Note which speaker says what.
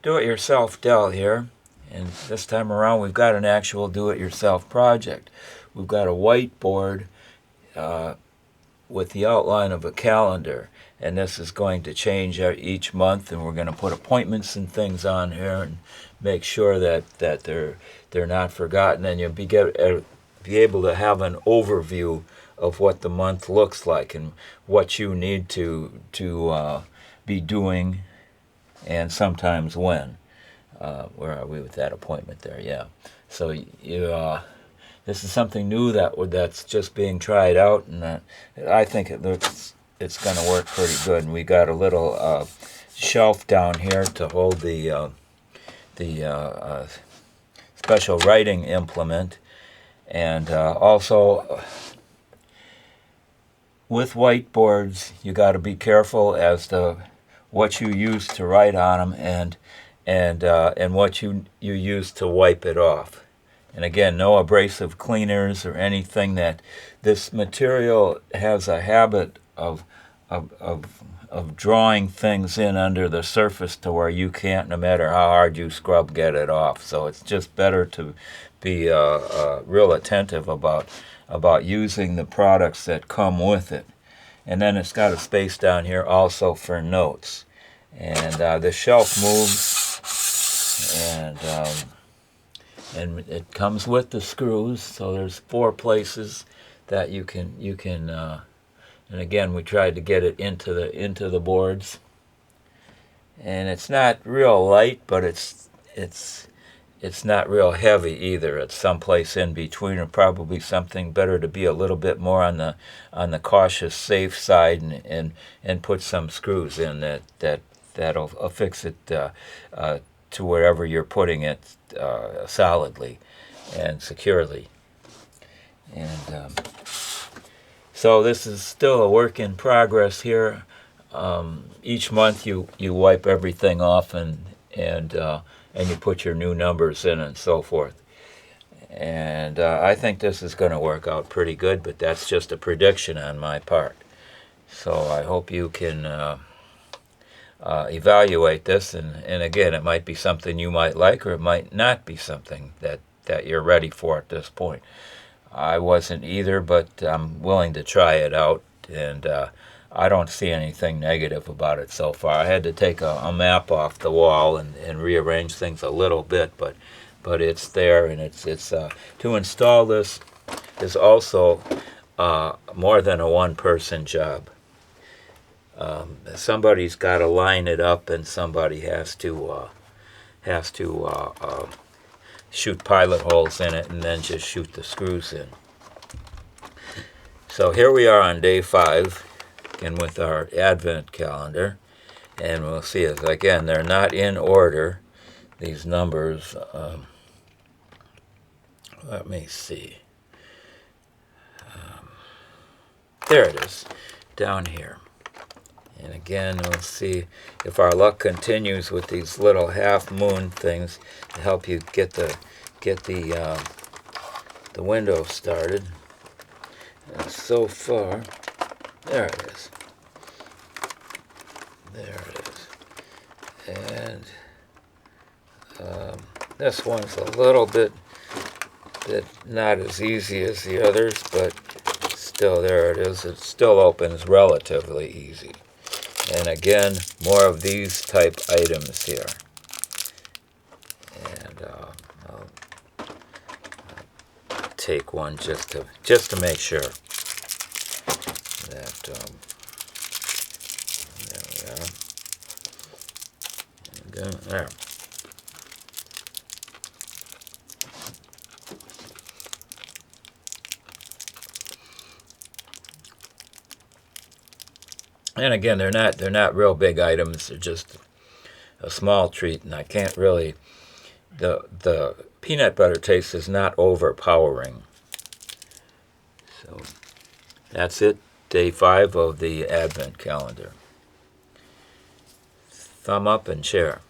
Speaker 1: do-it-yourself Dell here, and this time around we've got an actual do-it-yourself project. We've got a whiteboard with the outline of a calendar, and this is going to change each month, and we're going to put appointments and things on here and make sure that they're not forgotten, and you'll be able to have an overview of what the month looks like and what you need to be doing, and sometimes when. Where are we with that appointment there? Yeah. So this is something new that's just being tried out, and I think it's going to work pretty good. And we got a little shelf down here to hold the special writing implement, and also with whiteboards, you got to be careful as to what you use to write on them, and what you use to wipe it off. And again, no abrasive cleaners or anything. That this material has a habit of drawing things in under the surface to where you can't, no matter how hard you scrub, get it off. So it's just better to be real attentive about using the products that come with it. And then it's got a space down here also for notes. And the shelf moves, and it comes with the screws. So there's 4 places that you can and again, we tried to get it into the boards. And it's not real light, but it's not real heavy either. It's someplace in between, or probably something better to be a little bit more on the cautious, safe side, and put some screws in that'll affix it to wherever you're putting it solidly and securely. And so this is still a work in progress here. Each month you wipe everything off and you put your new numbers in and so forth. And I think this is going to work out pretty good, but that's just a prediction on my part. So I hope you can evaluate this, and again, it might be something you might like, or it might not be something that you're ready for at this point. I wasn't either, but I'm willing to try it out, and I don't see anything negative about it so far. I had to take a map off the wall and rearrange things a little bit, but it's there, and it's to install this is also more than a one-person job. Somebody's got to line it up, and somebody has to shoot pilot holes in it and then just shoot the screws in. So here we are on day 5, again with our Advent calendar, and we'll see it again. They're not in order, these numbers. Let me see. There it is, down here. And again, we'll see if our luck continues with these little half moon things to help you get the window started. And so far, there it is. There it is. And this one's a little bit not as easy as the others, but still, there it is. It still opens relatively easy. And again, more of these type items here. And I'll take one just to make sure that there we are. And there. And again, they're not real big items. They're just a small treat, and I can't really. The peanut butter taste is not overpowering. So that's it. Day 5 of the Advent calendar. Thumb up and share.